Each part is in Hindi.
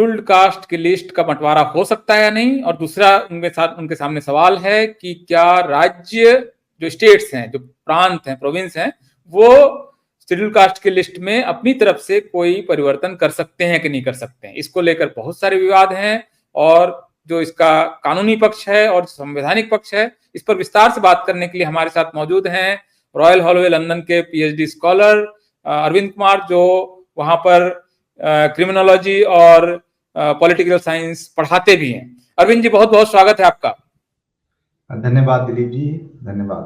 शेड्यूल्ड कास्ट की लिस्ट का बंटवारा हो सकता है या नहीं, और दूसरा उनके सामने सवाल है कि क्या राज्य, जो स्टेट्स हैं, जो प्रांत हैं, प्रोविंस हैं, वो शेड्यूल्ड कास्ट की लिस्ट में अपनी तरफ से कोई परिवर्तन कर सकते हैं कि नहीं कर सकते हैं। इसको लेकर बहुत सारे विवाद हैं, और जो इसका कानूनी पक्ष है और संवैधानिक पक्ष है, इस पर विस्तार से बात करने के लिए हमारे साथ मौजूद हैं रॉयल हॉलोवे लंदन के पीएचडी स्कॉलर अरविंद कुमार, जो वहां पर क्रिमिनोलॉजी और पॉलिटिकल साइंस पढ़ाते भी हैं। अरविंद जी, बहुत बहुत स्वागत है आपका। धन्यवाद दिलीप जी, धन्यवाद।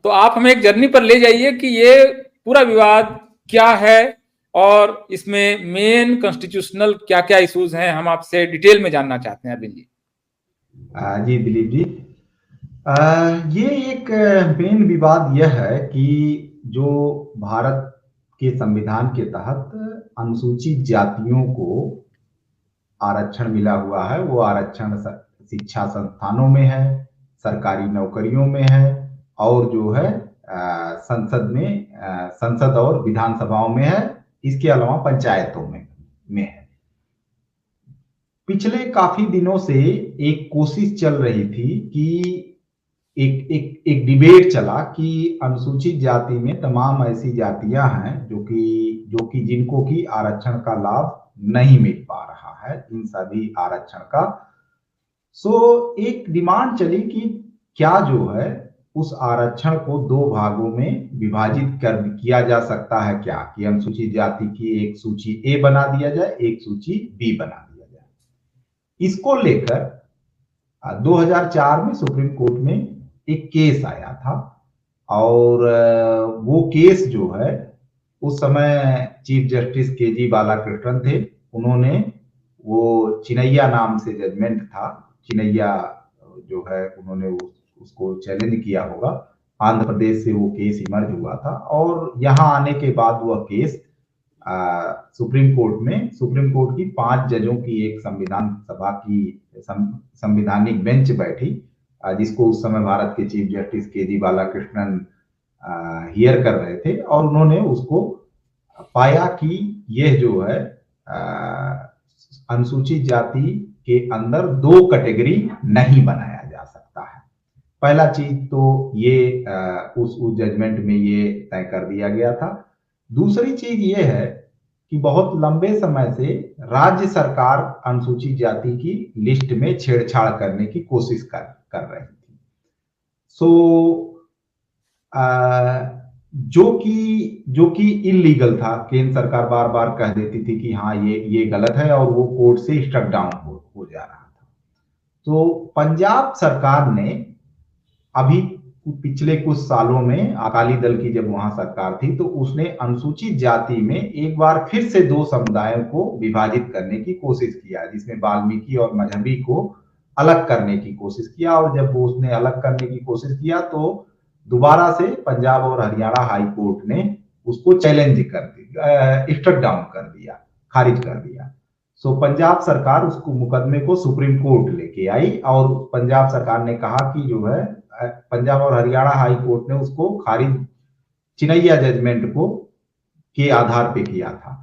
तो आप हमें एक जर्नी पर ले जाइए कि ये पूरा विवाद क्या है और इसमें मेन कॉन्स्टिट्यूशनल क्या क्या इश्यूज हैं, हम आपसे डिटेल में जानना चाहते हैं अरविंद जी। जी दिलीप जी, ये एक मेन विवाद यह है कि जो भारत के संविधान के तहत अनुसूचित जातियों को आरक्षण मिला हुआ है, वो आरक्षण शिक्षा संस्थानों में है, सरकारी नौकरियों में है, और जो है संसद और विधानसभाओं में है, इसके अलावा पंचायतों में है। पिछले काफी दिनों से एक कोशिश चल रही थी कि एक डिबेट चला कि अनुसूचित जाति में तमाम ऐसी जातियां हैं जो कि जिनको की आरक्षण का लाभ नहीं मिल पा रहा है, इन सभी आरक्षण का। एक डिमांड चली कि क्या जो है उस आरक्षण को दो भागों में विभाजित किया जा सकता है, क्या कि अनुसूचित जाति की एक सूची ए बना दिया जाए, एक सूची बी बना दिया जाए। इसको लेकर 2004 में सुप्रीम कोर्ट में एक केस आया था, और वो केस जो है उस समय चीफ जस्टिस केजी बालाकृष्णन थे। उन्होंने वो चिनैया नाम से जजमेंट था, चिनैया जो है उन्होंने उसको चैलेंज किया होगा, आंध्र प्रदेश से वो केस इमर्ज हुआ था, और यहां आने के बाद वह केस सुप्रीम कोर्ट की 5 जजों की एक संविधान सभा की संविधानिक बेंच बैठी, जिसको उस समय भारत के chief justice KG Balakrishnan here कर रहे थे, और उन्होंने उसको पाया कि यह जो है अनुसूचित जाति के अंदर दो कैटेगरी नहीं बनाया जा सकता है। पहला चीज तो ये उस जजमेंट में ये तय कर दिया गया था। दूसरी चीज ये है कि बहुत लंबे समय से राज्य सरकार अनुसूचित जाति की लिस्ट में छेड़छाड़ करने की कोशिश कर रही थी। जो कि इलीगल था। केंद्र सरकार बार बार कह देती थी कि हाँ ये गलत है, और वो कोर्ट से स्ट्रक डाउन हो जा रहा था। तो पंजाब सरकार ने अभी पिछले कुछ सालों में, अकाली दल की जब वहां सरकार थी, तो उसने अनुसूचित जाति में एक बार फिर से दो समुदायों को विभाजित करने की कोशिश किया, जिसमें वाल्मीकि और मजहबी को अलग करने की कोशिश किया। और जब वो उसने अलग करने की कोशिश किया तो दोबारा से पंजाब और हरियाणा हाई कोर्ट ने उसको चैलेंज कर दिया, स्ट्रक डाउन कर दिया, खारिज कर दिया। पंजाब सरकार उसको मुकदमे को सुप्रीम कोर्ट लेके आई, और पंजाब सरकार ने कहा कि जो है पंजाब और हरियाणा हाई कोर्ट ने उसको खारिज चिनैया जजमेंट को के आधार पे किया था।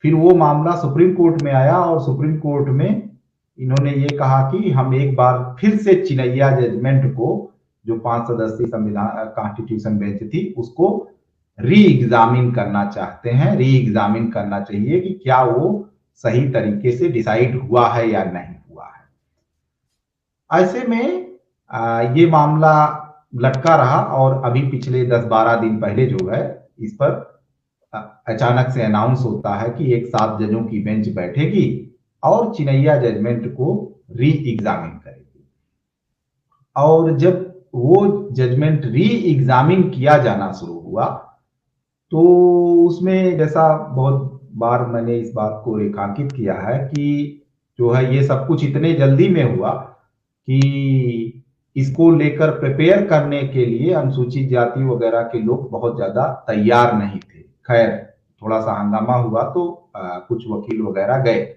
फिर वो मामला सुप्रीम कोर्ट में आया, और सुप्रीम कोर्ट में इन्होंने ये कहा कि हम एक बार फिर से चिनैया जजमेंट को, जो 5 सदस्यीय संविधान कॉन्स्टिट्यूशन बेंच थी, उसको री एग्जामिन करना चाहते हैं, री एग्जामिन करना चाहिए कि क्या वो सही तरीके से डिसाइड हुआ है या नहीं हुआ है। ऐसे में ये मामला लटका रहा, और अभी पिछले 10-12 दिन पहले जो है इस पर अचानक से अनाउंस होता है कि एक 7 जजों की बेंच बैठेगी और चिनैया जजमेंट को री एग्जामिन करेगी। और जब वो जजमेंट री एग्जामिन किया जाना शुरू हुआ, तो उसमें, जैसा बहुत बार मैंने इस बात को रेखांकित किया है, कि जो है ये सब कुछ इतने जल्दी में हुआ कि इसको लेकर प्रिपेयर करने के लिए अनुसूचित जाति वगैरह के लोग बहुत ज्यादा तैयार नहीं थे। खैर, थोड़ा सा हंगामा हुआ तो कुछ वकील वगैरह गए,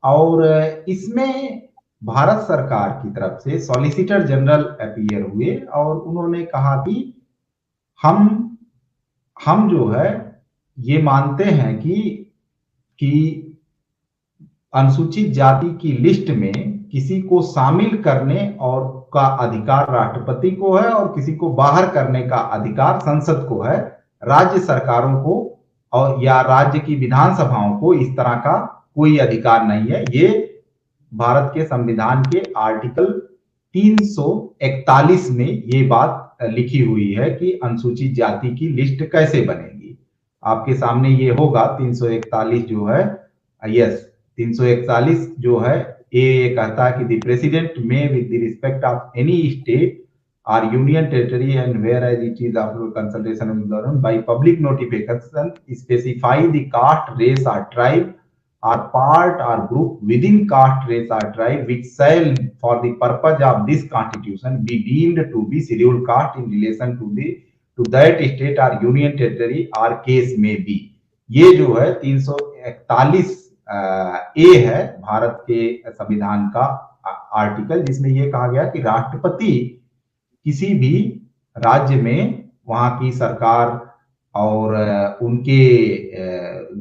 और इसमें भारत सरकार की तरफ से सॉलिसिटर जनरल अपीयर हुए, और उन्होंने कहा कि हम जो है ये मानते हैं कि अनुसूचित जाति की लिस्ट में किसी को शामिल करने और का अधिकार राष्ट्रपति को है और किसी को बाहर करने का अधिकार संसद को है। राज्य सरकारों को और या राज्य की विधानसभाओं को इस तरह का कोई अधिकार नहीं है। ये भारत के संविधान के आर्टिकल 341 में ये बात लिखी हुई है कि अनुसूचित जाति की लिस्ट कैसे बनेगी। आपके सामने ये होगा 341 जो है, यस 341 जो है, ये कहता है कि द प्रेसिडेंट में with the respect of any state or union territory and whereas it is after consultation with the government by public notification specify the caste, race or tribe or part or group within caste, race or tribe which shall for the purpose of this constitution be deemed to be scheduled caste in relation to that state or union territory or case may be। ये जो है 341 ए है भारत के संविधान का आर्टिकल, जिसमें ये कहा गया कि राष्ट्रपति किसी भी राज्य में वहां की सरकार और उनके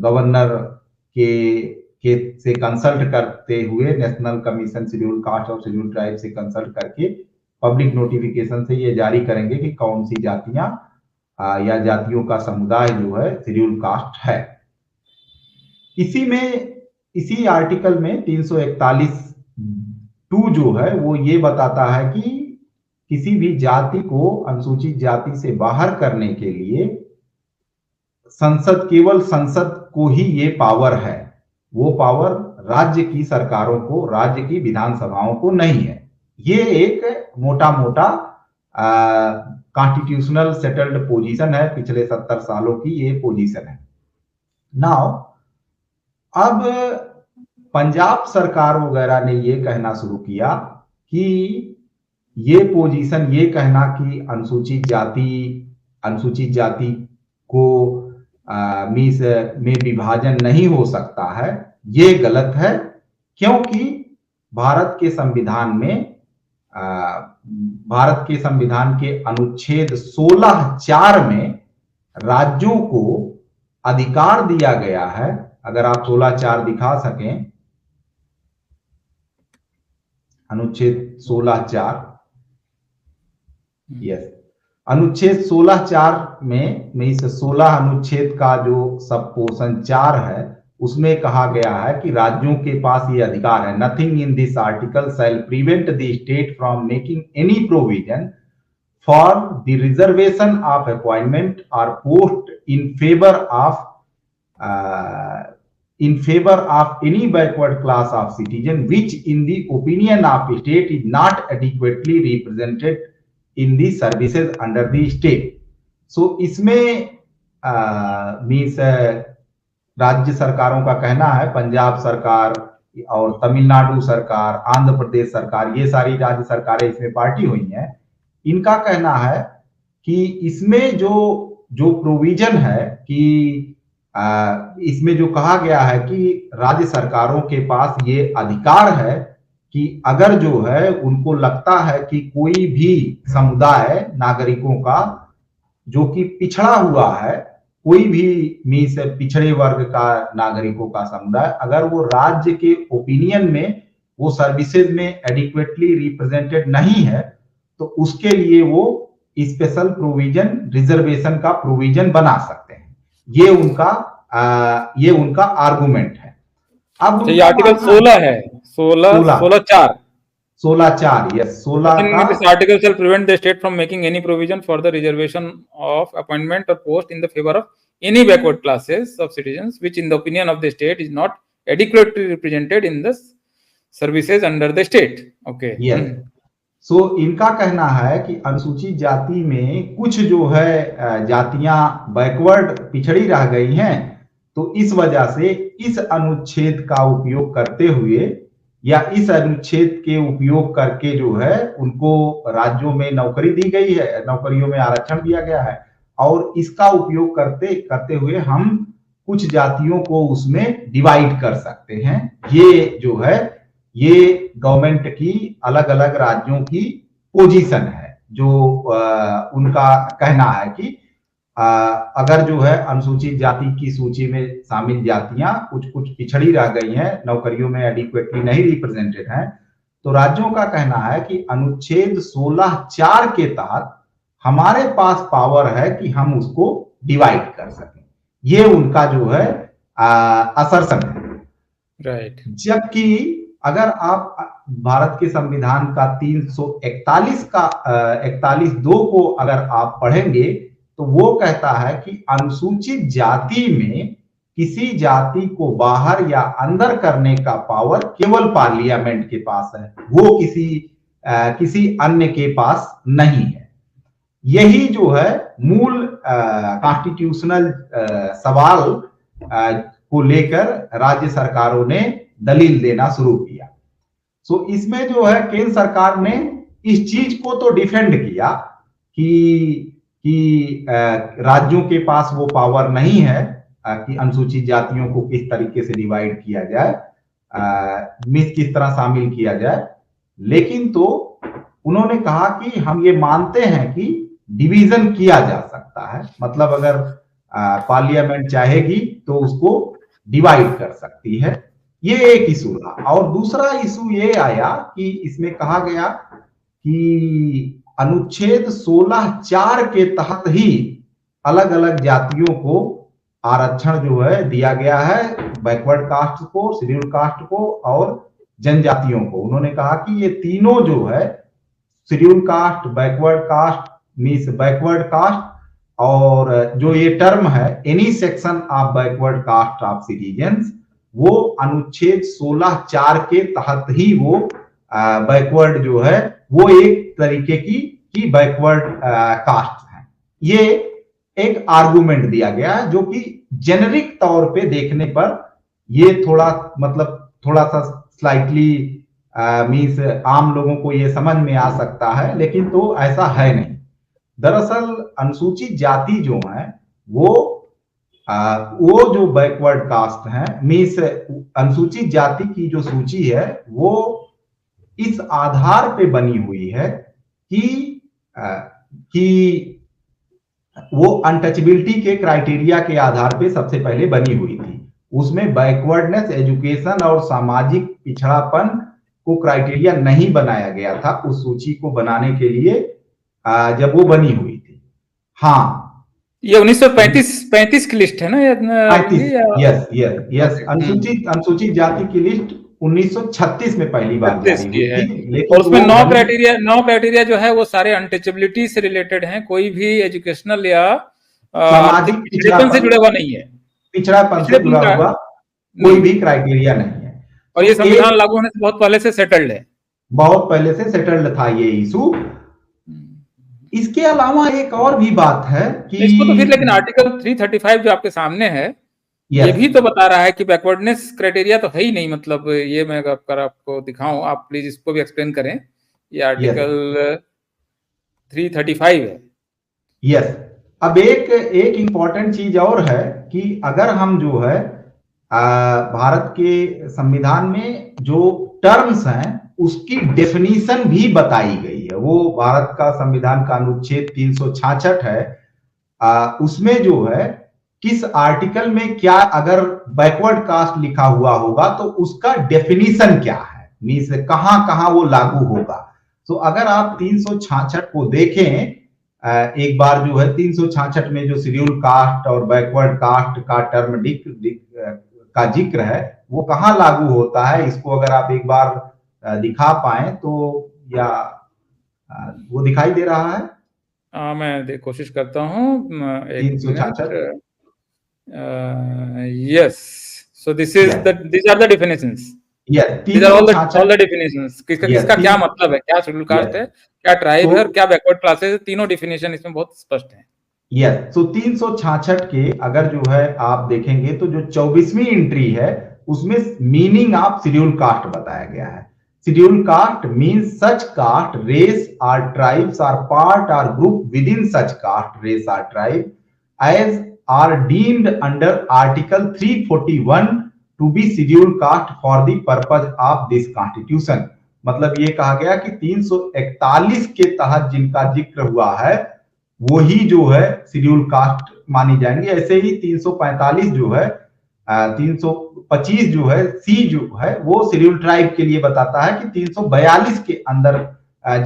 गवर्नर के से कंसल्ट करते हुए नेशनल कमीशन शेड्यूल कास्ट और शेड्यूल ट्राइब से कंसल्ट करके पब्लिक नोटिफिकेशन से ये जारी करेंगे कि कौन सी जातियां या जातियों का समुदाय जो है शेड्यूल कास्ट है। इसी आर्टिकल में 341(2) जो है वो ये बताता है कि किसी भी जाति को अनुसूचित जाति से बाहर करने के लिए केवल संसद को ही ये पावर है, वो पावर राज्य की सरकारों को, राज्य की विधानसभाओं को नहीं है। ये एक मोटा कॉन्स्टिट्यूशनल सेटल्ड पोजीशन है, पिछले 70 सालों की ये पोजीशन है। नाउ अब पंजाब सरकार वगैरह ने ये कहना शुरू किया कि ये पोजीशन, ये कहना कि अनुसूचित जाति को में विभाजन नहीं हो सकता है, ये गलत है, क्योंकि भारत के संविधान के अनुच्छेद 16(4) में राज्यों को अधिकार दिया गया है। अगर आप 16(4) दिखा सकें, अनुच्छेद 16(4), यस, अनुच्छेद 16(4) में इस 16 अनुच्छेद का जो सब पोर्शन 4 है उसमें कहा गया है कि राज्यों के पास ये अधिकार है। Nothing in this article shall prevent the state from making any provision for the reservation of appointment or post in favour of any backward class of citizen which in the opinion of state is not adequately represented in the services under the state. So इसमें मीन्स राज्य सरकारों का कहना है, पंजाब सरकार और तमिलनाडु सरकार, आंध्र प्रदेश सरकार, ये सारी राज्य सरकारें इसमें पार्टी हुई हैं। इनका कहना है कि इसमें जो प्रोविजन है कि इसमें जो कहा गया है कि राज्य सरकारों के पास ये अधिकार है कि अगर जो है उनको लगता है कि कोई भी समुदाय नागरिकों का जो कि पिछड़ा हुआ है, कोई भी मीन्स पिछड़े वर्ग का नागरिकों का समुदाय, अगर वो राज्य के ओपिनियन में वो सर्विसेज में एडिक्वेटली रिप्रेजेंटेड नहीं है, तो उसके लिए वो स्पेशल प्रोविजन, रिजर्वेशन का प्रोविजन बना सकते हैं। ये उनका आर्गुमेंट है। अब ये आर्टिकल 16 है, 16(4), yes, 16 This article shall prevent the state from making any provision for the reservation of appointment or post in the favor of any backward classes of citizens which in the opinion of the state is not adequately represented in the services under the state। Okay, yes। सो इनका कहना है कि अनुसूचित जाति में कुछ जो है जातियां बैकवर्ड, पिछड़ी रह गई हैं, तो इस वजह से इस अनुच्छेद का उपयोग करते हुए या इस अनुच्छेद के उपयोग करके जो है उनको राज्यों में नौकरी दी गई है, नौकरियों में आरक्षण दिया गया है, और इसका उपयोग करते हुए हम कुछ जातियों को उसमें डिवाइड कर सकते हैं। ये जो है ये गवर्नमेंट की अलग अलग राज्यों की पोजीशन है, जो उनका कहना है कि अगर जो है अनुसूचित जाति की सूची में शामिल जातियां कुछ कुछ पिछड़ी रह गई हैं, नौकरियों में एडिक्वेटली नहीं रिप्रेजेंटेड हैं, तो राज्यों का कहना है कि अनुच्छेद 16(4) के तहत हमारे पास पावर है कि हम उसको डिवाइड कर सकें। ये उनका जो है असर्शन है। राइट। जबकि अगर आप भारत के संविधान का 341 का 41(2) को अगर आप पढ़ेंगे तो वो कहता है कि अनुसूचित जाति में किसी जाति को बाहर या अंदर करने का पावर केवल पार्लियामेंट के पास है, वो किसी अन्य के पास नहीं है। यही जो है मूल कॉन्स्टिट्यूशनल सवाल को लेकर राज्य सरकारों ने दलील देना शुरू किया। सो इसमें जो है केंद्र सरकार ने इस चीज को तो डिफेंड किया कि राज्यों के पास वो पावर नहीं है कि अनुसूचित जातियों को किस तरीके से डिवाइड किया जाए, किस तरह शामिल किया जाए, लेकिन तो उन्होंने कहा कि हम ये मानते हैं कि डिवीजन किया जा सकता है, मतलब अगर पार्लियामेंट चाहेगी तो उसको डिवाइड कर सकती है। ये एक इशू रहा। और दूसरा इशू ये आया कि इसमें कहा गया कि अनुच्छेद 16(4) के तहत ही अलग अलग जातियों को आरक्षण जो है दिया गया है, बैकवर्ड कास्ट को, शेड्यूल कास्ट को और जनजातियों को। उन्होंने कहा कि ये तीनों जो है schedule cast, backward caste means backward caste, और जो ये टर्म है any section of backward caste of citizens, वो अनुच्छेद 16(4) के तहत ही वो बैकवर्ड जो है वो एक तरीके की बैकवर्ड कास्ट है। ये एक आर्गुमेंट दिया गया है जो कि जेनरिक तौर पे देखने पर ये थोड़ा सा स्लाइटली मींस आम लोगों को ये समझ में आ सकता है, लेकिन तो ऐसा है नहीं। दरअसल अनुसूचित जाति जो है वो जो बैकवर्ड कास्ट है मींस अनुसूचित जाति की जो सूची है वो इस आधार पे बनी हुई है कि वो अनटचेबिलिटी के क्राइटेरिया के आधार पे सबसे पहले बनी हुई थी। उसमें बैकवर्डनेस, एजुकेशन और सामाजिक पिछड़ापन को क्राइटेरिया नहीं बनाया गया था उस सूची को बनाने के लिए जब वो बनी हुई थी। हाँ, ये 1935 की लिस्ट है ना? यस। अनुसूचित जाति की लिस्ट 1936 में पहली बार जारी हुई थी, लेकिन और उसमें 9 क्राइटेरिया जो है वो सारे अनटचेबिलिटी से रिलेटेड हैं, कोई भी एजुकेशनल या सामाजिक पिछड़ेपन से जुड़ा हुआ नहीं है, पिछड़ापन से जुड़ा हुआ कोई भी क्राइटेरिया नहीं है। और ये संविधान लागू होने से बहुत पहले से सेटल्ड है, बहुत पहले से सेटल्ड था ये इशू। इसके अलावा एक और भी बात है कि इसको तो फिर लेकिन आर्टिकल 335 जो आपके सामने है ये भी तो बता रहा है कि बैकवर्डनेस क्राइटेरिया तो है ही नहीं। मतलब ये मैं अगर आपको दिखाऊं, आप प्लीज इसको भी एक्सप्लेन करें। ये आर्टिकल 335 है। यस। अब एक इंपॉर्टेंट चीज और है कि अगर हम जो है भारत के संविधान में जो टर्म्स हैं उसकी डेफिनीशन भी बताई गई है। वो भारत का संविधान का अनुच्छेद 366 है, उसमें जो है किस आर्टिकल में क्या अगर बैकवर्ड कास्ट लिखा हुआ होगा तो उसका डेफिनीशन क्या है, मींस कहां वो लागू होगा। तो अगर आप 366 को देखें एक बार जो है 366 में जो शेड्यूल कास्ट और बैकवर्ड कास्ट का टर्म का जिक्र है वो कहां लागू होता है, इसको अगर आप एक बार दिखा पाए तो, या वो दिखाई दे रहा है? मैं कोशिश करता हूँ। 366 yes, so these are the definitions. Yes, these are all the definitions. किसका क्या मतलब है, क्या शेड्यूल कास्ट है, क्या ट्राइब है, क्या बैकवर्ड क्लासेस है, तीनों डिफिनेशन इसमें बहुत स्पष्ट है। यस, सो 366 के अगर जो है आप देखेंगे तो जो 24वीं एंट्री है उसमें मीनिंग ऑफ शेड्यूल कास्ट बताया गया है। Schedule caste means such caste, race or tribes are part or group within such caste, race or tribe as are deemed under article 341 to be scheduled caste for the purpose of this constitution। मतलब ये कहा गया कि 341 के तहत जिनका जिक्र हुआ है वही जो है शेड्यूल कास्ट मानी जाएंगी। ऐसे ही 345 जो है 325 जो है सी जो है वो शेड्यूल ट्राइब के लिए बताता है कि 342 के अंदर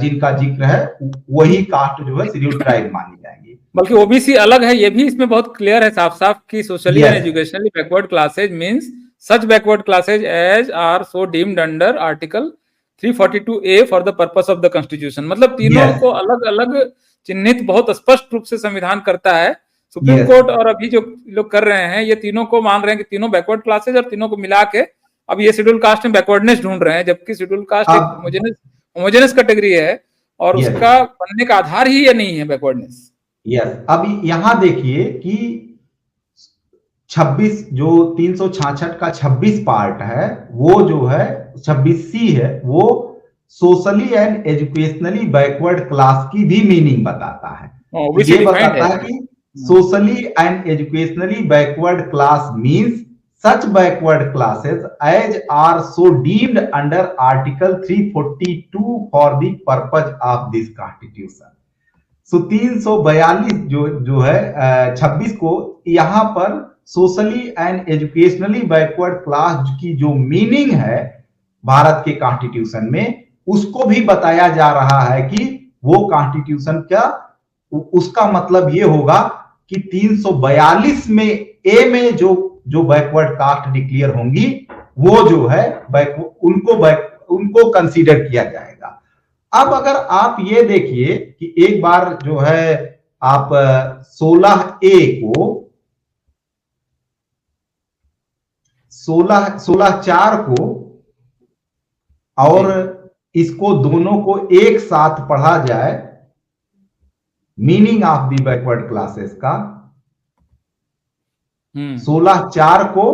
जिनका जिक्र है वही कास्ट जो है शेड्यूल ट्राइब मानी जाएंगी। बल्कि ओबीसी अलग है, ये भी इसमें बहुत क्लियर है साफ साफ कि socially and educationally backward classes means such backward classes as are so deemed under article 342A for the purpose of the constitution. मतलब तीनों को अलग अलग चिन्हित बहुत स्पष्ट रूप से संविधान करता है। सुप्रीम कोर्ट और अभी जो लोग कर रहे हैं ये तीनों को मान रहे हैं कि तीनों बैकवर्ड क्लासेज और तीनों को मिला के अब ये शेड्यूल कास्ट में बैकवर्डनेस ढूंढ रहे हैं, जबकि शेड्यूल कास्ट एक होमोजेनस कैटेगरी है और उसका बनने का आधार ही ये नहीं है बैकवर्डनेस। अब यहां देखिए कि 26 जो 366 का 26 पार्ट है वो जो है 26C है वो socially and educationally backward class की भी मीनिंग बताता है। ये बताता है कि socially and educationally backward class means such backward classes as are so deemed under article 342 for the purpose of this constitution। सो 342 जो है 26 को यहां पर socially and educationally backward class की जो मीनिंग है भारत के कॉन्स्टिट्यूशन में उसको भी बताया जा रहा है कि वो कॉन्स्टिट्यूशन का उसका मतलब ये होगा कि 342 में ए में जो बैकवर्ड कास्ट डिक्लेयर होंगी वो जो है उनको कंसीडर किया जाएगा। अब अगर आप ये देखिए कि एक बार जो है आप 16A को 16(4) को और इसको दोनों को एक साथ पढ़ा जाए meaning of the backward classes का 16(4) को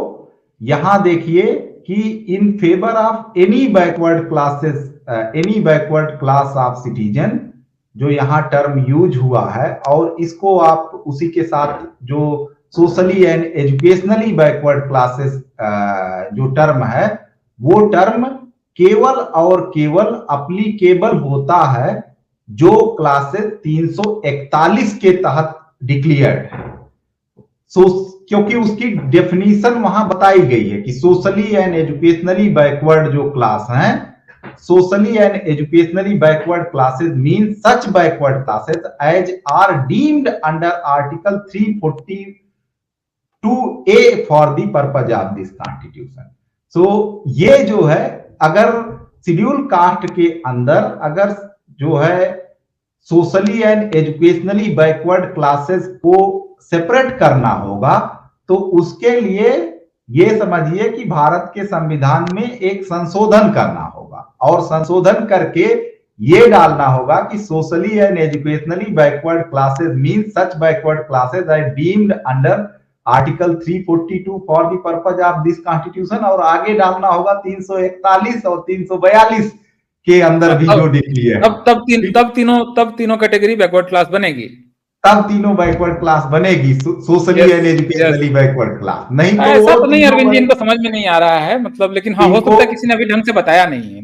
यहां देखिए कि इन favour of any backward classes any backward class of citizen जो यहां टर्म यूज हुआ है और इसको आप उसी के साथ जो socially and educationally backward classes जो टर्म है वो टर्म केवल और केवल अप्लीकेबल होता है जो क्लासेस 341 के तहत डिक्लेयर्ड है। क्योंकि उसकी डेफिनेशन वहां बताई गई है कि सोशली एंड एजुकेशनली बैकवर्ड जो क्लास हैं socially and educationally backward classes mean such backward classes as are deemed under article 342A for the purpose of this constitution. So ये जो है अगर शेड्यूल कास्ट के अंदर अगर जो है socially and educationally backward classes को सेपरेट करना होगा तो उसके लिए ये समझिए कि भारत के संविधान में एक संशोधन करना होगा और संशोधन करके ये डालना होगा कि socially and educationally backward classes mean such backward classes are deemed under article 342 for the purpose of this constitution और आगे डालना होगा 341 और 342 के अंदर भी जो डिक्लेयर तब तीनों कैटेगरी बैकवर्ड क्लास बनेगी, तब तीनों बैकवर्ड क्लास बनेगी socially and educationally backward class. नहीं तो ऐसा तो नहीं अरविंद जी, इनको समझ में नहीं आ रहा है मतलब, लेकिन हाँ हो सकता है किसी ने अभी ढंग से बताया नहीं है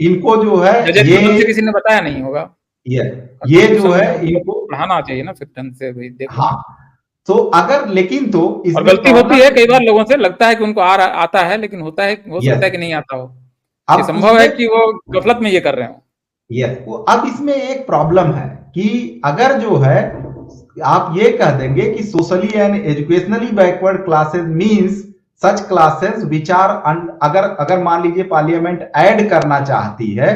इनको जो है ये किसी ने बताया नहीं होगा। ये जो है इनको पढ़ाना चाहिए ना फिर ढंग से भाई देखो। हाँ तो अगर लेकिन तो और गलती होती है कई बार लोगों से, लगता है कि उनको आता है लेकिन होता है हो सकता है कि नहीं आता हो। ये संभव है कि वो गफलत में ये कर रहे हो। अब इसमें एक प्रॉब्लम है कि अगर जो है आप ये कह देंगे कि socially and educationally backward classes means such classes which are अगर मान लीजिए पार्लियामेंट ऐड करना चाहती है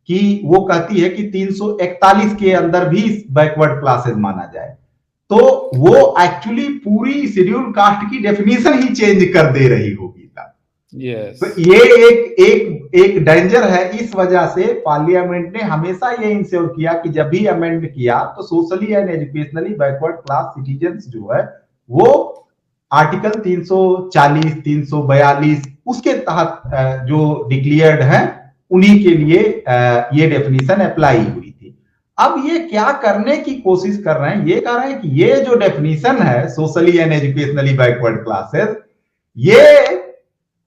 कि वो कहती है कि 341 के अंदर भी बैकवर्ड क्लासेस माना जाए तो वो एक्चुअली पूरी शेड्यूल कास्ट की डेफिनेशन ही चेंज कर दे रही होगी। yes. तो ये एक डेंजर है। इस वजह से पार्लियामेंट ने हमेशा ये इंश्योर किया कि जब भी अमेंड किया तो socially and educationally backward class citizens जो है वो आर्टिकल 340 342 उसके तहत जो डिक्लेयर्ड है उन्हीं के लिए ये डेफिनेशन अप्लाई हुई थी। अब ये क्या करने की कोशिश कर रहे हैं, ये कह रहे हैं कि ये जो डेफिनेशन है socially and educationally backward classes ये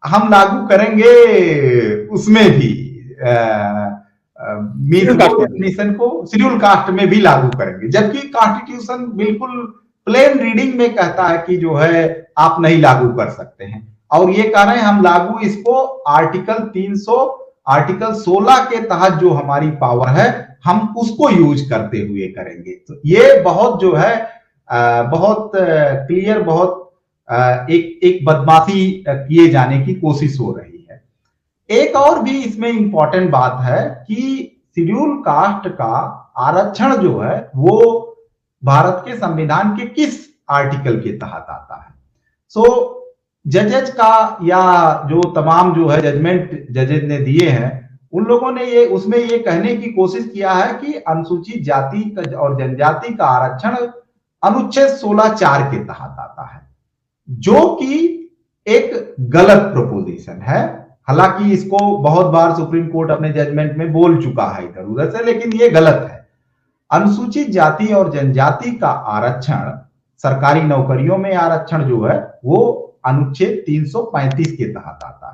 हम लागू करेंगे उसमें भी मीन्स वो डेफिनेशन को शेड्यूल कास्ट में भी लागू करेंगे, जबकि कॉन्स्टिट्यूशन बिल्कुल प्लेन रीडिंग में कहता है कि जो है आप नहीं लागू कर सकते हैं, और ये कह रहे हैं हम लागू इसको आर्टिकल 16 के तहत जो हमारी पावर है हम उसको यूज करते हुए करेंगे। तो ये बहुत जो है बहुत क्लियर, बहुत एक बदमाशी किए जाने की कोशिश हो रही है। एक और भी इसमें इंपॉर्टेंट बात है कि शेड्यूल कास्ट का आरक्षण जो है वो भारत के संविधान के किस आर्टिकल के तहत आता है। सो जजेज का या जो तमाम जो है जजमेंट जजेज ने दिए हैं उन लोगों ने ये उसमें ये कहने की कोशिश किया है कि अनुसूचित जाति और जनजाति का आरक्षण अनुच्छेद 16(4) के तहत आता है, जो कि एक गलत प्रोपोजिशन है। हालांकि इसको बहुत बार सुप्रीम कोर्ट अपने जजमेंट में बोल चुका है इधर उधर से, लेकिन ये गलत है। अनुसूचित जाति और जनजाति का आरक्षण, सरकारी नौकरियों में आरक्षण जो है वो अनुच्छेद 335 के तहत आता है।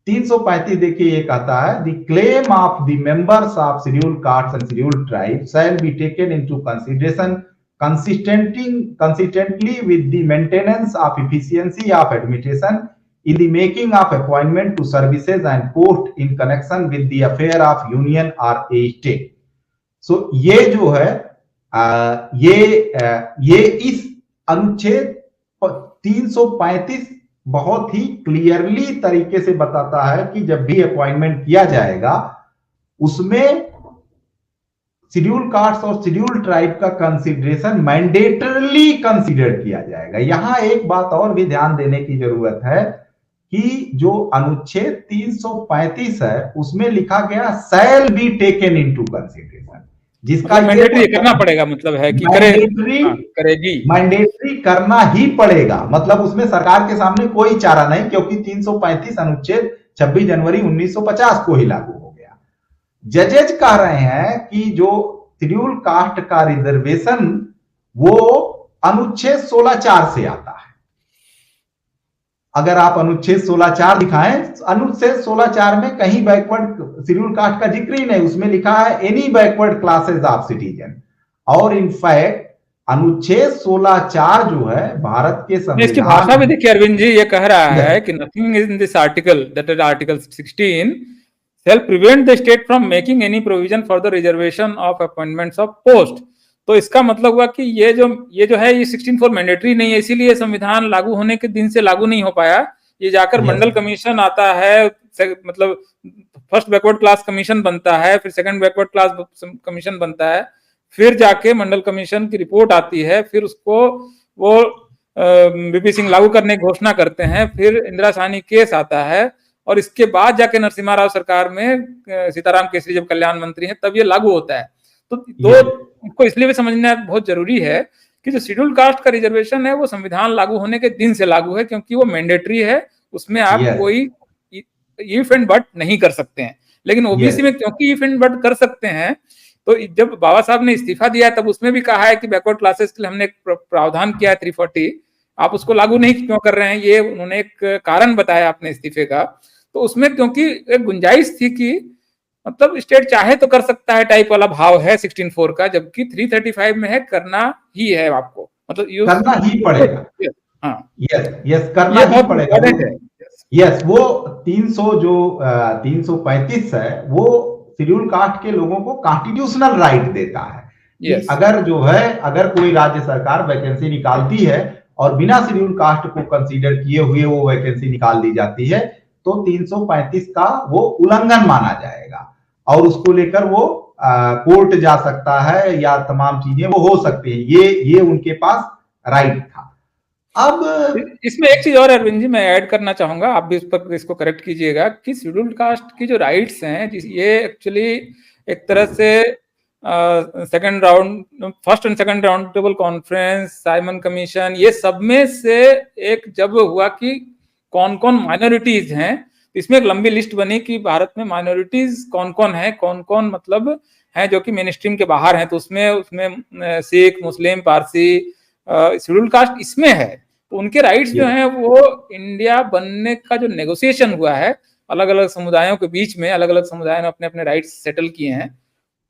335 देखिए ये कहता है the claim of the members of schedule caste and schedule tribe shall be taken into consideration consistently with the maintenance of efficiency of administration in the making of appointment to services and post in connection with the affair of union or a state। so ये जो है ये इस अनुच्छेद 335 बहुत ही क्लियरली तरीके से बताता है कि जब भी अपॉइंटमेंट किया जाएगा उसमें शेड्यूल कास्ट और शेड्यूल ट्राइब का कंसीडरेशन मैंडेटरली कंसीडर किया जाएगा। यहां एक बात और भी ध्यान देने की जरूरत है कि जो अनुच्छेद 335 है उसमें लिखा गया shall be taken into consideration, जिसका मैंडेटरी करना पड़ेगा, मतलब है कि करेगी, मैंडेटरी करना ही पड़ेगा। मतलब उसमें सरकार के सामने कोई चारा नहीं, क्योंकि 335 अनुच्छेद 26 जनवरी 1950 को ही लागू हो गया। जजेज कह रहे हैं कि जो शेड्यूल कास्ट का रिजर्वेशन वो अनुच्छेद 16(4) से आता है। अगर आप अनुच्छेद 16(4) दिखाएं, अनुच्छेद 16(4) में कहीं बैकवर्ड शेड्यूल कास्ट का जिक्र ही नहीं, उसमें लिखा है any backward classes of citizen. और इनफैक्ट अनुच्छेद 16(4) जो है भारत के संविधान, इसकी भाषा भी देखिए अरविंद जी, ये कह रहा है कि nothing in this article, that is article 16, shall prevent the state from making any provision for the reservation of appointments of post। तो इसका मतलब हुआ कि ये जो है ये 16 फॉर मैंडेटरी नहीं है, इसीलिए संविधान लागू होने के दिन से लागू नहीं हो पाया। ये जाकर मंडल कमीशन आता है, मतलब फर्स्ट बैकवर्ड क्लास कमीशन बनता है, फिर सेकंड बैकवर्ड क्लास कमीशन बनता है, फिर जाके मंडल कमीशन की रिपोर्ट आती है, फिर उसको वो बीपी सिंह लागू करने की घोषणा करते हैं, फिर इंदिरा साहनी केस आता है, और इसके बाद जाके नरसिम्हा राव सरकार में सीताराम केसरी जब कल्याण मंत्री हैं तब ये लागू होता है। तो दो को इसलिए भी समझना बहुत जरूरी है कि जो शेड्यूल कास्ट का रिजर्वेशन है वो संविधान लागू होने के दिन से लागू है, क्योंकि वो मैंडेटरी है, उसमें आप कोई इफ एंड बट नहीं कर सकते हैं। लेकिन ओबीसी में क्योंकि इफ एंड बट कर सकते हैं, तो जब बाबा साहब ने इस्तीफा दिया तब उसमें भी कहा है कि बैकवर्ड क्लासेस के लिए हमने एक प्रावधान किया है 340, आप उसको लागू नहीं क्यों कर रहे हैं, ये उन्होंने एक कारण बताया अपने इस्तीफे का। तो उसमें क्योंकि एक गुंजाइश थी कि मतलब स्टेट चाहे तो कर सकता है टाइप वाला भाव है 16(4) का, जबकि 335 में है करना ही है आपको, मतलब करना ही पड़ेगा। हाँ, यस करना ही पड़ेगा। यस, वो 335 है वो शेड्यूल कास्ट के लोगों को कॉन्स्टिट्यूशनल राइट देता है कि अगर जो है अगर कोई राज्य सरकार वैकेंसी निकालती है और बिना शेड्यूल कास्ट को कंसीडर किए हुए वो वैकेंसी निकाल दी जाती है तो 335 का वो उल्लंघन माना जाएगा और उसको लेकर वो कोर्ट जा सकता है या तमाम चीजें वो हो सकती है। ये उनके पास राइट था। अब इसमें एक चीज और अरविंद जी मैं ऐड करना चाहूंगा, आप भी इस पर इसको करेक्ट कीजिएगा कि शेड्यूल कास्ट की जो राइट्स हैं ये एक्चुअली एक तरह से second round, first and second round table conference, Simon commission, ये सब में से एक जब हुआ कि कौन कौन माइनॉरिटीज हैं, इसमें एक लंबी लिस्ट बनी कि भारत में माइनॉरिटीज कौन कौन है, कौन कौन मतलब हैं जो कि मेन स्ट्रीम के बाहर हैं। तो उसमें सिख, मुस्लिम, पारसी, शेड्यूल कास्ट इसमें है। तो उनके राइट्स जो हैं वो इंडिया बनने का जो नेगोशिएशन हुआ है अलग अलग समुदायों के बीच में अलग अलग समुदायों ने अपने अपने राइट्स सेटल किए हैं,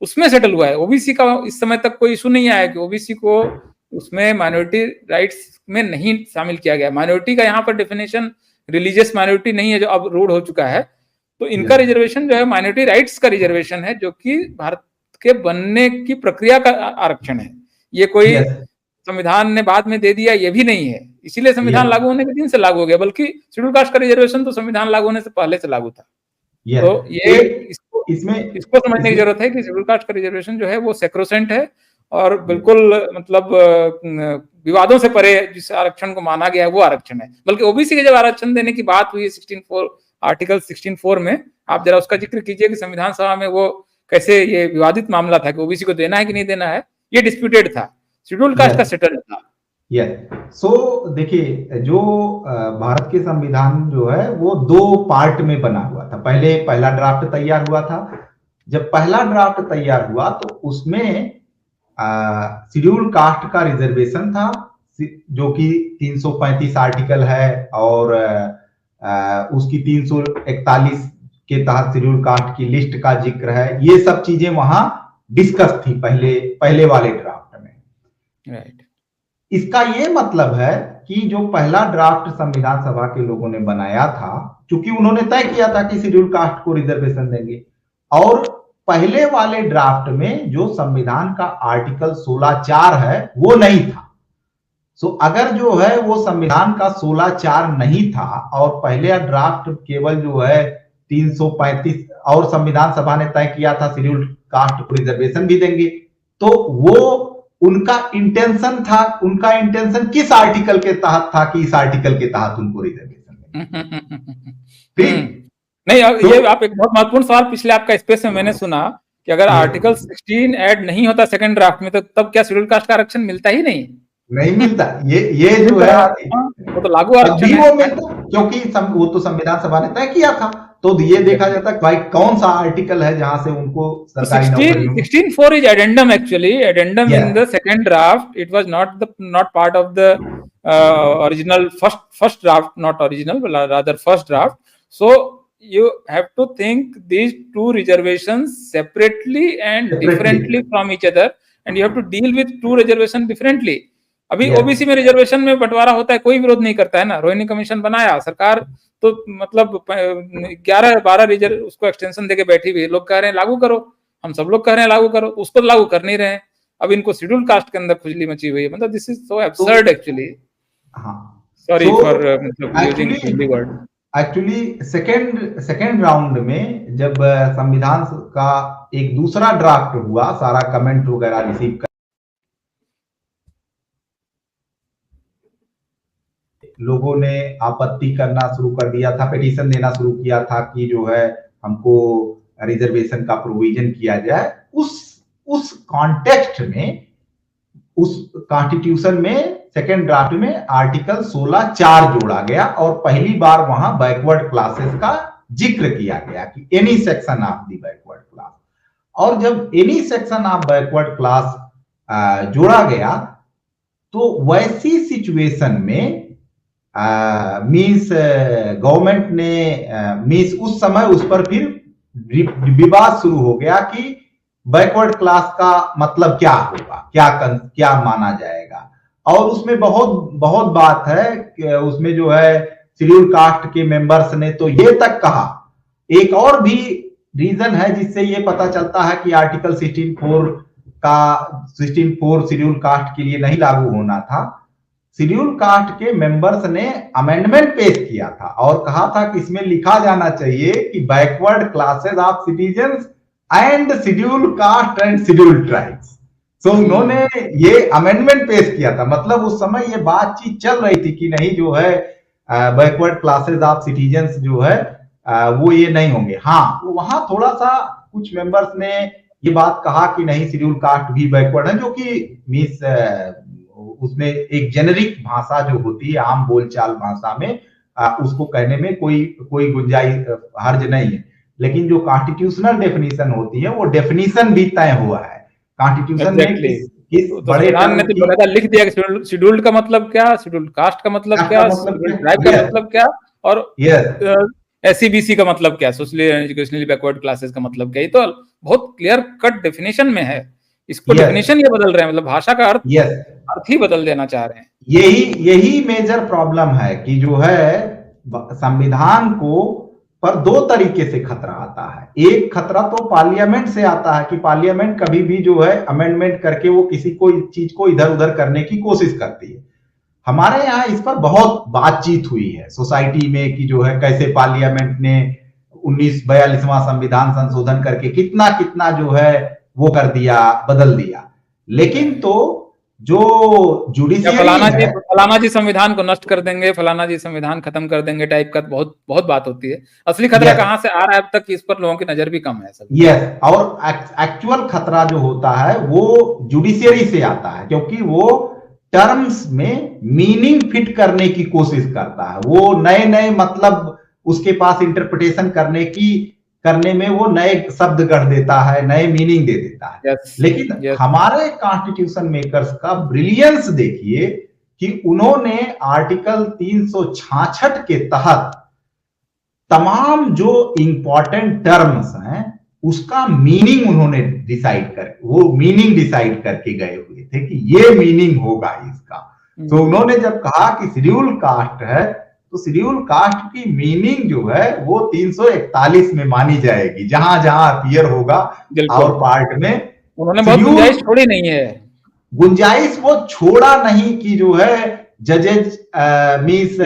उसमें सेटल हुआ है। ओबीसी का इस समय तक कोई इशू नहीं आया कि ओबीसी को उसमें माइनॉरिटी राइट्स में नहीं शामिल किया गया। माइनॉरिटी का यहाँ पर डेफिनेशन रिलीजियस माइनॉरिटी नहीं है जो अब रूढ़ हो चुका है। तो इनका रिजर्वेशन जो है माइनॉरिटी राइट्स का रिजर्वेशन है, जो कि भारत के बनने की प्रक्रिया का आरक्षण है। ये कोई संविधान ने बाद में दे दिया ये भी नहीं है, इसीलिए संविधान लागू होने के दिन से लागू हो गया, बल्कि शेड्यूल कास्ट का रिजर्वेशन तो संविधान लागू होने से पहले से लागू था। तो ये इसको समझने की जरूरत है कि शेड्यूल कास्ट का रिजर्वेशन जो है वो सेक्रोसेंट है और बिल्कुल मतलब विवादों से परे जिस आरक्षण को माना गया है वो आरक्षण है। बल्कि ओबीसी के जब आरक्षण देने की बात हुई 16(4) आर्टिकल 16(4) में, आप जरा उसका जिक्र कीजिए कि संविधान सभा में वो कैसे ये विवादित मामला था कि ओबीसी को देना है कि नहीं देना है, ये डिस्प्यूटेड था, शेड्यूल कास्ट का सेटल था। सो देखिए, जो भारत के संविधान जो है वो 2 पार्ट में बना हुआ था। पहले पहला ड्राफ्ट तैयार हुआ था। जब पहला ड्राफ्ट तैयार हुआ तो उसमें शेड्यूल कास्ट का रिजर्वेशन था, जो कि 335 आर्टिकल है और उसकी 341 के तहत शेड्यूल कास्ट की लिस्ट का जिक्र है। ये सब चीजें वहां डिस्कस थी पहले वाले ड्राफ्ट में। राइट। इसका ये मतलब है कि जो पहला ड्राफ्ट संविधान सभा के लोगों ने बनाया था, क्योंकि उन्होंने तय किया था कि शेड्यूल कास्ट को रिजर्वेशन देंगे, और पहले वाले ड्राफ्ट में जो संविधान का आर्टिकल 16(4) है वो नहीं था। सो अगर जो है वो संविधान का 16(4) नहीं था और पहले ड्राफ्ट केवल जो है 335 और संविधान सभा ने तय किया था शेड्यूल कास्ट को रिजर्वेशन भी देंगे, तो वो उनका इंटेंशन किस आर्टिकल के तहत था कि इस आर्टिकल के तहत उनको रिजर्वेशन देंगे। नहीं, ये आप एक बहुत महत्वपूर्ण सवाल पिछले आपका स्पेस में मैंने सुना कि अगर आर्टिकल 16 ऐड नहीं होता सेकंड ड्राफ्ट में तो तब क्या शेड्यूल कास्ट का आरक्षण मिलता ही नहीं मिलता। ये जो है वो तो लागू आरक्षण है, क्योंकि वो तो संविधान सभा ने तय किया था। तो ये देखा जाता है भाई कौन सा आर्टिकल है जहां से उनको सरकारी नौकरी। 16(4) is addendum actually, addendum in the second draft. It was not part of the original first draft, not original, but rather first draft. So you have to think these two reservations separately and differently from each other, and you have to deal with two reservations differently. अभी ओबीसी में रिजर्वेशन में बंटवारा होता है, कोई विरोध नहीं करता है ना। रोहिणी कमीशन बनाया सरकार, तो मतलब 11-12 रिजर्व उसको एक्सटेंशन देके बैठी हुई, लोग कह रहे हैं लागू करो, हम सब लोग कह रहे हैं लागू करो, उसको लागू कर नहीं रहे हैं। अब इनको शेड्यूल कास्ट के अंदर खुजली मची हुई है, मतलब this is so absurd actually. Sorry for using Hindi word. Actually second round में जब संविधान का एक दूसरा ड्राफ्ट हुआ, सारा कमेंट वगैरह रिसीव कर लोगों ने आपत्ति करना शुरू कर दिया था, पिटीशन देना शुरू किया था कि जो है हमको रिजर्वेशन का प्रोविजन किया जाए। उस कॉन्टेक्स्ट में, उस कॉन्स्टिट्यूशन में सेकेंड ड्राफ्ट में आर्टिकल 16(4) जोड़ा गया और पहली बार वहां बैकवर्ड क्लासेस का जिक्र किया गया कि any section of the backward class. और जब any section of backward class जोड़ा गया तो वैसी सिचुएशन में मीन्स गवर्नमेंट ने मीन्स उस समय उस पर फिर विवाद शुरू हो गया कि बैकवर्ड क्लास का मतलब क्या होगा, क्या माना जाएगा। और उसमें बहुत बात है कि उसमें जो है शेड्यूल कास्ट के मेंबर्स ने तो ये तक कहा, एक और भी रीजन है जिससे ये पता चलता है कि आर्टिकल 16(4) शेड्यूल कास्ट के लिए नहीं लागू होना था। शेड्यूल कास्ट के मेंबर्स ने अमेंडमेंट पेश किया था और कहा था कि इसमें लिखा जाना चाहिए कि backward classes of citizens and schedule caste and schedule tribes. तो उन्होंने ये अमेंडमेंट पेश किया था, मतलब उस समय ये बातचीत चल रही थी कि नहीं जो है बैकवर्ड क्लासेस ऑफ सिटीजन्स जो है वो ये नहीं होंगे। हाँ, वहां थोड़ा सा कुछ मेंबर्स ने ये बात कहा कि नहीं शेड्यूल कास्ट भी बैकवर्ड है, जो कि मीन्स उसमें एक जेनेरिक भाषा जो होती है, आम बोलचाल भाषा में उसको कहने में कोई गुंजाइश हर्ज नहीं है। लेकिन जो कॉन्स्टिट्यूशनल डेफिनेशन होती है वो डेफिनेशन भी तय हुआ है कॉन्स्टिट्यूशन में किस बड़े ने तो बकायदा लिख दिया कि शेड्यूल्ड का मतलब क्या, शेड्यूल्ड कास्ट का मतलब क्या, शेड्यूल्ड ट्राइब का मतलब क्या, और SCBC का मतलब क्या है, सोशली एजुकेशनली बैकवर्ड क्लासेस का मतलब क्या है, तो बहुत क्लियर कट डेफिनेशन में है। इसको डेफिनेशन ये बदल रहे हैं, मतलब भाषा का अर्थ ही बदल देना चाह रहे हैं। यही मेजर प्रॉब्लम है कि जो है संविधान को पर दो तरीके से खतरा आता है। एक खतरा तो पार्लियामेंट से आता है कि पार्लियामेंट कभी भी जो है अमेंडमेंट करके वो किसी को चीज को इधर उधर करने की कोशिश करती है। हमारे यहाँ इस पर बहुत बातचीत हुई है सोसाइटी में कि जो है कैसे पार्लियामेंट ने 1942वां संविधान संशोधन करके कितना कितना जो है वो कर दिया, बदल दिया। लेकिन तो जो जुडिशियरी है, फलाना जी संविधान को नष्ट कर देंगे, फलाना जी संविधान खत्म कर देंगे टाइप का बहुत बहुत बात होती है। असली खतरा कहां से आ रहा है अब तक इस पर लोगों की नजर भी कम है। यस, और एक्चुअल खतरा जो होता है वो जुडिशियरी से आता है, क्योंकि वो टर्म्स में मीनिंग फिट करने की कोशिश करता है। वो नए नए मतलब उसके पास इंटरप्रिटेशन करने में वो नए शब्द गढ़ देता है, नए मीनिंग दे देता है। लेकिन हमारे कॉन्स्टिट्यूशन मेकर्स का ब्रिलियंस देखिए कि उन्होंने आर्टिकल 366 के तहत तमाम जो इंपॉर्टेंट टर्म्स हैं उसका मीनिंग उन्होंने डिसाइड करके गए हुए थे कि ये मीनिंग होगा इसका। तो उन्होंने जब कहा कि शेड्यूल कास्ट है तो शेड्यूल कास्ट की मीनिंग जो है वो 341 में मानी जाएगी, जहां जहां अपीयर होगा और पार्ट में। उन्होंने बहुत गुंजाइश छोड़ी नहीं है, गुंजाइश वो छोड़ा नहीं कि जो है जजेज मींस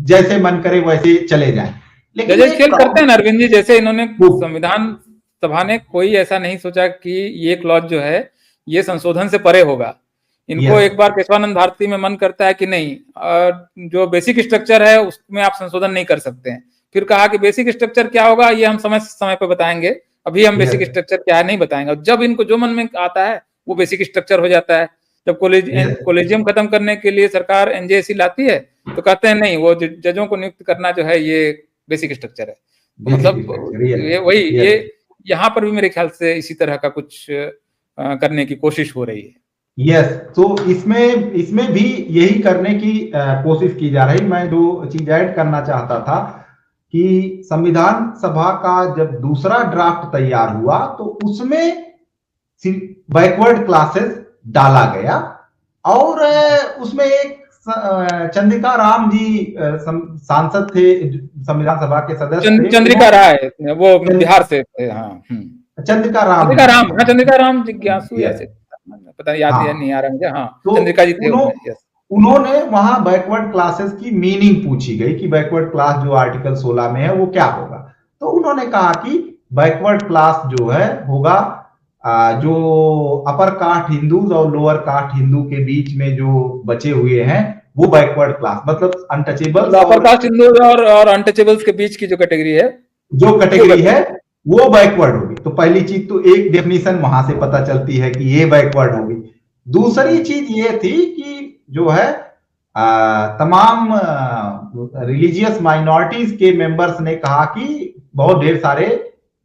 जैसे मन करे वैसे चले जाएं। लेकिन जजेज खेल करते हैं अरविंद जी, जैसे इन्होंने संविधान सभा ने कोई ऐसा नहीं सोचा कि ये क्लॉज जो है ये संशोधन से परे होगा। इनको एक बार केशवानंद भारती में मन करता है कि नहीं, जो बेसिक स्ट्रक्चर है उसमें आप संशोधन नहीं कर सकते हैं। फिर कहा कि बेसिक स्ट्रक्चर क्या होगा ये हम समय पर बताएंगे, अभी हम बेसिक स्ट्रक्चर क्या है नहीं बताएंगे। जब इनको जो मन में आता है वो बेसिक स्ट्रक्चर हो जाता है। जब कॉलेजियम खत्म करने के लिए सरकार एनजेसी लाती है तो कहते हैं नहीं, वो जजों को नियुक्त करना जो है ये बेसिक स्ट्रक्चर है। मतलब ये यहाँ पर भी मेरे ख्याल से इसी तरह का कुछ करने की कोशिश हो रही है। यस, तो इसमें भी यही करने की कोशिश की जा रही। मैं दो चीज ऐड करना चाहता था कि संविधान सभा का जब दूसरा ड्राफ्ट तैयार हुआ तो उसमें बैकवर्ड क्लासेस डाला गया और उसमें एक चंद्रिका राम जी सांसद थे, संविधान सभा के सदस्य थे। चंद्रिका राय, वो बिहार से थे। हाँ, चंद्रिका राम जिज्ञासु ऐसे पता याद नहीं आ रहा मुझे। हाँ, तो चंद्रिका जी थे। उन्होंने वहां बैकवर्ड क्लासेस की मीनिंग पूछी गई कि बैकवर्ड क्लास जो आर्टिकल 16 में है वो क्या होगा। तो उन्होंने कहा कि बैकवर्ड क्लास जो है होगा जो अपर कास्ट हिंदूज और लोअर कास्ट हिंदू के बीच में जो बचे हुए हैं वो बैकवर्ड क्लास, मतलब अनटचेबल्स, अपर कास्ट हिंदूज और अनटचेबल्स के बीच की जो कैटेगरी है वो बैकवर्ड होगी। तो पहली चीज तो एक डेफिनेशन वहां से पता चलती है कि ये बैकवर्ड होगी। दूसरी चीज ये थी कि जो है तमाम रिलीजियस माइनॉरिटीज के मेंबर्स ने कहा कि बहुत ढेर सारे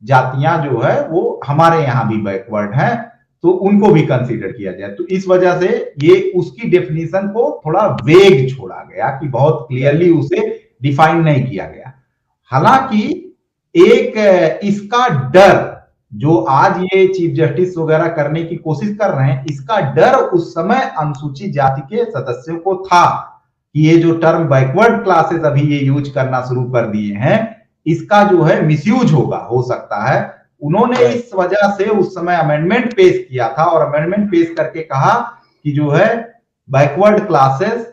जातियां जो है वो हमारे यहाँ भी बैकवर्ड हैं, तो उनको भी कंसीडर किया जाए। तो इस वजह से ये उसकी डेफिनेशन को थोड़ा वेग छोड़ा गया कि बहुत क्लियरली उसे डिफाइन नहीं किया गया। हालांकि एक इसका डर जो आज ये चीफ जस्टिस वगैरह करने की कोशिश कर रहे हैं, इसका डर उस समय अनुसूचित जाति के सदस्यों को था कि ये जो टर्म बैकवर्ड क्लासेस अभी ये यूज करना शुरू कर दिए हैं इसका जो है मिसयूज हो सकता है। उन्होंने इस वजह से उस समय अमेंडमेंट पेश किया था और अमेंडमेंट पेश करके कहा कि जो है backward classes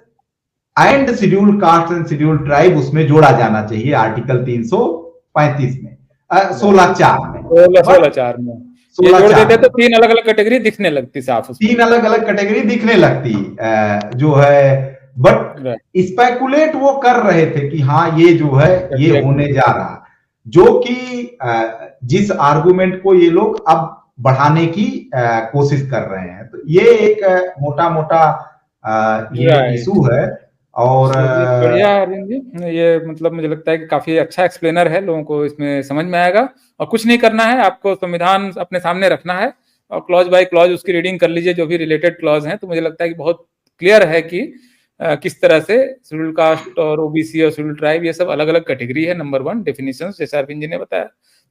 and scheduled caste and scheduled tribe उसमें जोड़ा जाना चाहिए आर्टिकल 335 में 16(4) में। 16(4) में ये जोड़ देते तो तीन अलग अलग कैटेगरी दिखने लगती साफ, तीन अलग अलग कैटेगरी दिखने लगती जो है। बट स्पेकुलेट वो कर रहे थे कि हाँ ये जो है ये होने जा रहा, जो कि जिस आर्गुमेंट को ये लोग अब बढ़ाने की कोशिश कर रहे हैं। तो ये एक मोटा मोटा ये इशू है। और बढ़िया ये मतलब मुझे लगता है कि काफी अच्छा एक्सप्लेनर है, लोगों को इसमें समझ में आएगा। और कुछ नहीं करना है, आपको संविधान अपने सामने रखना है और क्लॉज बाय क्लॉज उसकी रीडिंग कर लीजिए जो भी रिलेटेड क्लॉज हैं। तो मुझे लगता है कि बहुत क्लियर है कि किस तरह से शेड्यूल कास्ट और ओबीसी और शेड्यूल ट्राइब ये सब अलग अलग कैटेगरी है, नंबर 1 डेफिनेशन जैसे अरविंद जी ने बताया।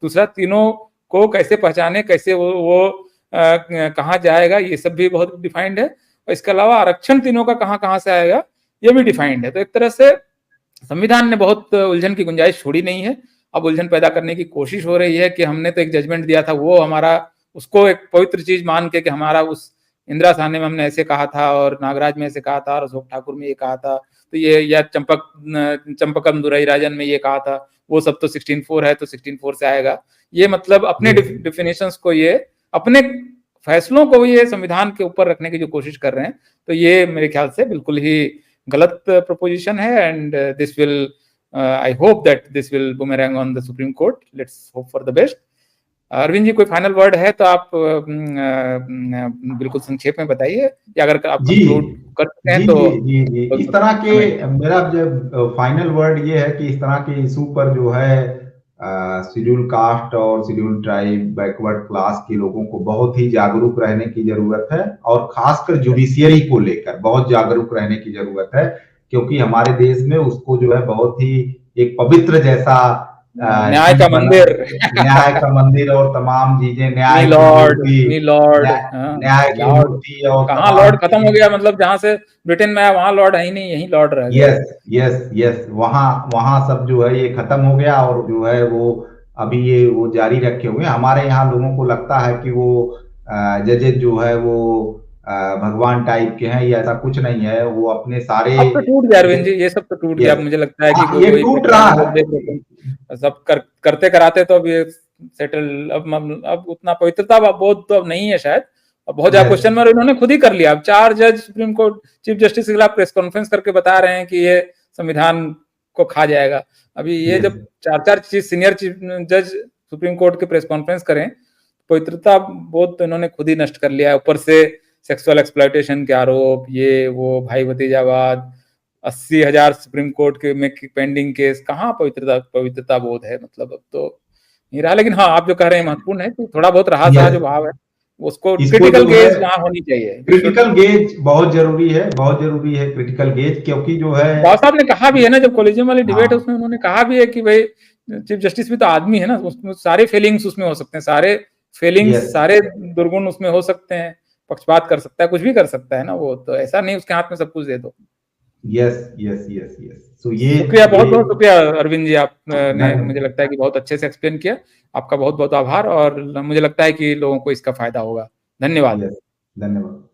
दूसरा, तीनों को कैसे पहचाने, कैसे वो कहाँ जाएगा, ये सब भी बहुत डिफाइंड है। और इसके अलावा आरक्षण तीनों का कहाँ कहाँ से आएगा ये भी डिफाइंड है। तो एक तरह से संविधान ने बहुत उलझन की गुंजाइश छोड़ी नहीं है। अब उलझन पैदा करने की कोशिश हो रही है कि हमने तो एक जजमेंट दिया था, वो हमारा उसको एक पवित्र चीज मान के कि हमारा उस इंदिरा साहनी में हमने ऐसे कहा था और नागराज में ऐसे कहा था और अशोक ठाकुर में ये कहा था, तो ये या चंपकम दुराई राजन में ये कहा था, वो सब तो 16(4) है तो 16(4) से आएगा। ये मतलब अपने डिफिनेशंस को, ये अपने फैसलों को ये संविधान के ऊपर रखने की जो कोशिश कर रहे हैं, तो ये मेरे ख्याल से बिल्कुल ही गलत प्रपोजिशन है। And this will, I hope that this will boomerang on the Supreme Court. Let's hope for the best. Arvind ji, कोई फाइनल वर्ड है तो आप बिल्कुल संक्षेप में बताइए, या अगर आप कंक्लूड कर सकते हैं तो। जी इस तरह के मेरा जब फाइनल वर्ड ये है कि इस तरह के इशू पर जो है शेड्यूल कास्ट और शेड्यूल ट्राइब, बैकवर्ड क्लास के लोगों को बहुत ही जागरूक रहने की जरूरत है, और खासकर जुडिशियरी को लेकर बहुत जागरूक रहने की जरूरत है, क्योंकि हमारे देश में उसको जो है बहुत ही एक पवित्र जैसा न्याय का मंदिर न्याय का मंदिर और तमाम चीजें, न्याय की मूर्ति और कहाँ लॉर्ड खत्म हो गया, मतलब जहां से ब्रिटेन में आया वहां लॉर्ड है ही नहीं, यही लॉर्ड रह गया। यस वहां सब जो है ये खत्म हो गया, और जो है वो अभी ये वो जारी रखे हुए। हमारे यहाँ लोगों को लगता है कि वो जजेस जो है वो भगवान टाइप के हैं, या ऐसा कुछ नहीं है। वो अपने सारे अब तो टूट गया अरविंद जी, ये सब तो टूट गया। मुझे लगता है कि ये टूट रहा है, सब करते कराते तो अब ये सेटल, अब उतना पवित्रता बोध तो अब नहीं है शायद। अब बहुत ज्यादा क्वेश्चन मार्क इन्होंने खुद ही कर लिया। अब 4 जज सुप्रीम कोर्ट चीफ जस्टिस के खिलाफ प्रेस कॉन्फ्रेंस करके बता रहे हैं कि ये संविधान को खा जाएगा। अभी ये जब 4 सीनियर चीफ जज सुप्रीम कोर्ट के प्रेस कॉन्फ्रेंस करें, पवित्रता बोध तो इन्होंने खुद ही नष्ट कर लिया है। ऊपर से सेक्सुअल एक्सप्लॉयटेशन के आरोप, ये वो भाई भतीजावाद, 80,000 सुप्रीम कोर्ट के में पेंडिंग केस, कहाँ पवित्रता बोध है, मतलब अब तो नहीं रहा। लेकिन हाँ, आप जो कह रहे हैं महत्वपूर्ण है कि थोड़ा बहुत रहा जो भाव है उसको, क्रिटिकल गेज वहां होनी चाहिए। क्रिटिकल गेज बहुत जरूरी है, बहुत जरूरी है क्रिटिकल गेज, क्योंकि जो है बाबा साहब ने कहा भी है ना, जब कॉलेजियम वाली डिबेट है उसमें उन्होंने कहा भी है कि भाई चीफ जस्टिस भी तो आदमी है ना, उसमें सारे फेलिंग्स उसमें हो सकते हैं, सारे फेलिंग्स सारे दुर्गुण उसमें हो सकते हैं, पक्षपात कर सकता है, कुछ भी कर सकता है ना वो, तो ऐसा नहीं उसके हाथ में सब कुछ दे दो। यस तो ये शुक्रिया, बहुत बहुत शुक्रिया अरविंद जी, आपने मुझे लगता है कि बहुत अच्छे से एक्सप्लेन किया। आपका बहुत बहुत आभार, और मुझे लगता है कि लोगों को इसका फायदा होगा। धन्यवाद। धन्यवाद।